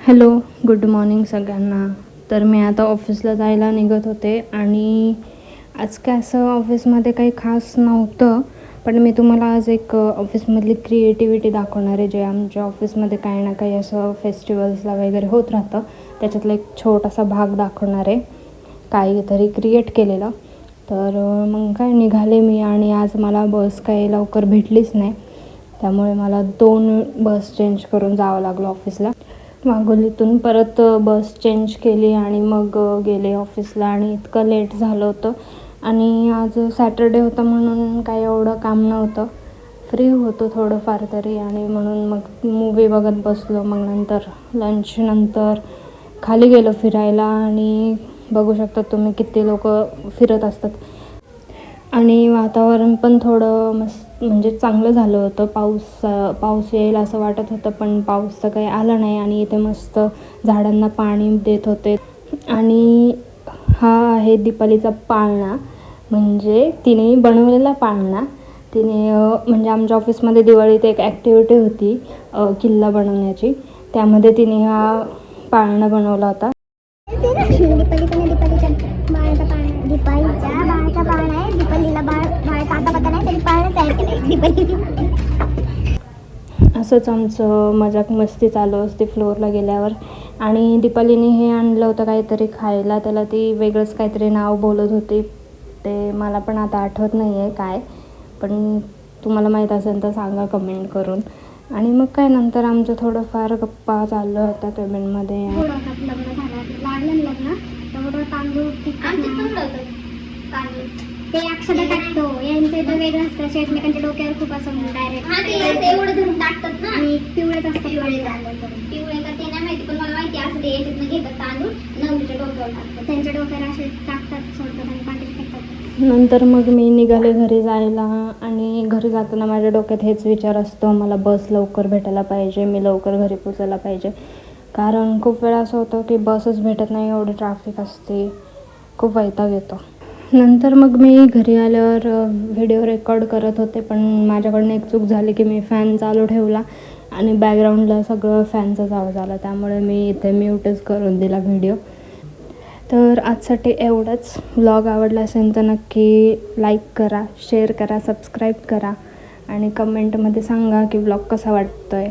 Hello, good morning सगळ्यांना. तर मी आता ऑफिसला जायला निघत होते आणि आज काय असं ऑफिसमध्ये काही खास नव्हतं, पण मी तुम्हाला आज एक ऑफिसमधली क्रिएटिव्हिटी दाखवणार आहे. जे आमच्या ऑफिसमध्ये काही ना काही असं फेस्टिवल्सला वगैरे होत राहतं, त्याच्यातला एक छोटासा भाग दाखवणार आहे, काहीतरी क्रिएट केलेलं. तर मग काय निघाले मी आणि आज मला बस काही लवकर भेटलीच नाही, त्यामुळे मला 2 बस चेंज करून जावं लागलं ऑफिसला. वाघोलीतून परत बस चेंज केली आणि मग गेले ऑफिसला आणि इतकं लेट झालं होतं. आणि आज सॅटर्डे होता म्हणून काही एवढं काम नव्हतं, फ्री होतो थोडंफार तरी, आणि म्हणून मग मूवी बघत बसलो. मग नंतर लंचनंतर खाली गेलो फिरायला आणि बघू शकता तुम्ही किती लोक फिरत असतात. आणि वातावरण पण थोडं मस्त म्हणजे चांगलं झालं होतं. पाऊस येईल असं वाटत होतं, पण पाऊस तर काही आला नाही. आणि इथे मस्त झाडांना पाणी देत होते. आणि हा आहे दीपालीचा पाळणा, म्हणजे तिने बनवलेला पाळणा. तिने म्हणजे आमच्या ऑफिसमध्ये दिवाळीत एक ॲक्टिव्हिटी होती किल्ला बनवण्याची, त्यामध्ये तिने हा पाळणा बनवला होता. असंच आमचं मजाक मस्ती चालू असते फ्लोअरला गेल्यावर. आणि दीपालीने हे आणलं होतं काहीतरी खायला, त्याला ती वेगळंच काहीतरी नाव बोलत होती, ते मला पण आता आठवत नाही आहे काय, पण तुम्हाला माहीत असेल तर सांगा कमेंट करून. आणि मग काय नंतर आमचं थोडंफार गप्पा चाललं होत्या केबिनमध्ये. ते अक्षता टाकतो यांचं इथं वेगळं असतं, एकमेकांच्या डोक्यावर खूप असं डायरेक्ट एवढं धरून टाकतात ना. आणि पिवळेच असतात, पिवळे का ते नाही माहिती, पण मला माहिती असं ते याच्यातनं घेतात तांदूळ, नवरीच्या डोक्यावर टाकतात, त्यांच्या डोक्यावर असे टाकतात, सोडतात आणि पाठीत फेकतात. नंतर मग मी निघाले घरी जायला. आणि घरी जाताना माझ्या डोक्यात हेच विचार असतो, मला बस लवकर भेटायला पाहिजे, मी लवकर घरी पोचायला पाहिजे. कारण खूप वेळा असं होतं की बसच भेटत नाही, एवढी ट्रॅफिक असते, खूप वैताग येतो. नंतर मग मी घरी आल्यावर व्हिडिओ रेकॉर्ड करत होते, पण माझ्याकडनं एक चूक झाली की मी फॅन चालू ठेवला आणि बॅकग्राऊंडला सगळं फॅनचाच आवाज आला, त्यामुळे मी इथे म्यूटच करून दिला व्हिडिओ. तर आजसाठी एवढंच. व्लॉग आवडला असेल तर नक्की लाईक करा, शेअर करा, सबस्क्राईब करा आणि कमेंटमध्ये सांगा की व्लॉग कसा वाटतो आहे.